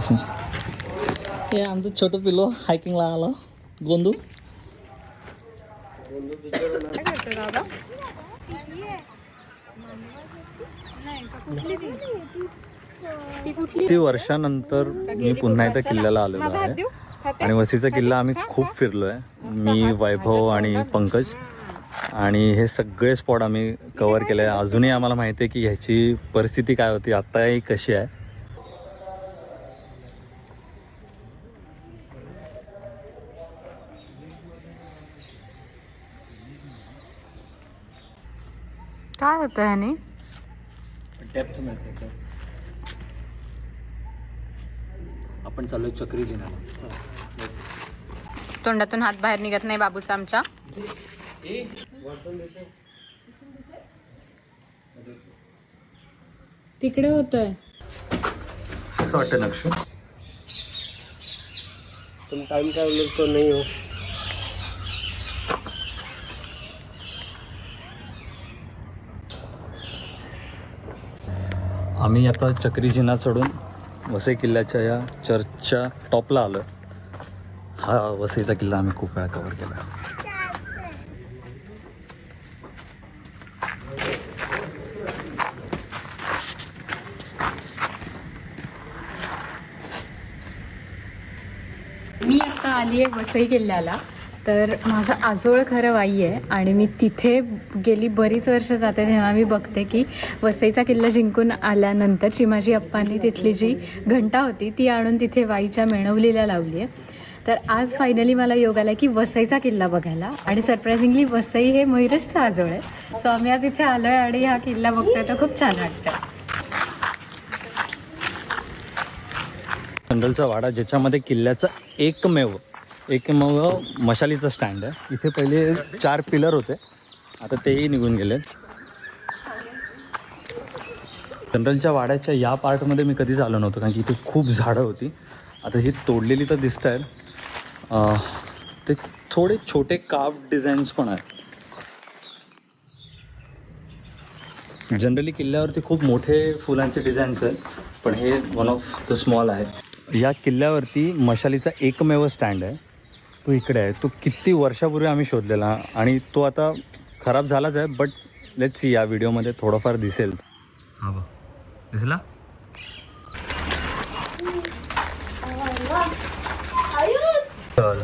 हे आमचं छोटं पिलो हायकिंगला आलं. गोंदू किती वर्षानंतर मी पुन्हा एकदा किल्ल्याला आलेलो आहे आणि वसईचा किल्ला आम्ही खूप फिरलोय. मी, वैभव आणि पंकज, आणि हे सगळे स्पॉट आम्ही कव्हर केले. अजूनही आम्हाला माहिती आहे की ह्याची परिस्थिती काय होती, आत्ताही कशी आहे. काय होतं ह्याने? डेप्थ मिळते. आपण चाललोय चक्री जिन्याला. तोंडातून हात बाहेर निघत नाही बाबूचा आमच्या. तिकडे होतंय असं वाटतं नक्ष. तुम टाइम का लोग तो नहीं हो. आम्ही आता चक्री जिना चढून वसई किल्ल्याच्या या चर्चच्या टॉपला आलो. हा वसईचा किल्ला आम्ही खूप वेळा कव्हर केला. मी आता आली आहे वसई किल्ल्याला. तर माझं आजोळ खरं वाई आहे आणि मी तिथे गेली बरीच वर्ष जाते. तेव्हा मी बघते की वसईचा किल्ला जिंकून आल्यानंतर चिमाजी अप्पांनी तिथली जी घंटा होती ती आणून तिथे वाईच्या मेणवलीला लावली आहे. तर आज फायनली मला योग आला की वसईचा किल्ला बघायला, आणि सरप्रायझिंगली वसई हे मयुरेशचं आजोळ आहे. सो आम्ही आज इथे आलो आहे आणि हा किल्ला बघतोय तर खूप छान वाटतं. जनरलचा वाडा, ज्याच्यामध्ये किल्ल्याचा एकमेव मशालीचा स्टँड आहे. इथे पहिले 4 पिलर होते, आता तेही निघून गेले. जनरलच्या वाड्याच्या या पार्टमध्ये मी कधीच आलो नव्हतो, कारण की इथे खूप झाडं होती. आता ही तोडलेली तर दिसत आहेत. ते थोडे छोटे कार्व्ड डिझाईन्स पण आहेत. जनरली किल्ल्यावरती खूप मोठे फुलांचे डिझाईन्स आहेत, पण हे वन ऑफ द स्मॉल आहे. या किल्ल्यावरती मशालीचा एकमेव स्टँड आहे, तो इकडे आहे. तो किती वर्षापूर्वी आम्ही शोधलेला आणि तो आता खराब झालाच आहे. बट लेट्स सी, या व्हिडिओमध्ये थोडंफार दिसेल. हा बघ, दिसला. चल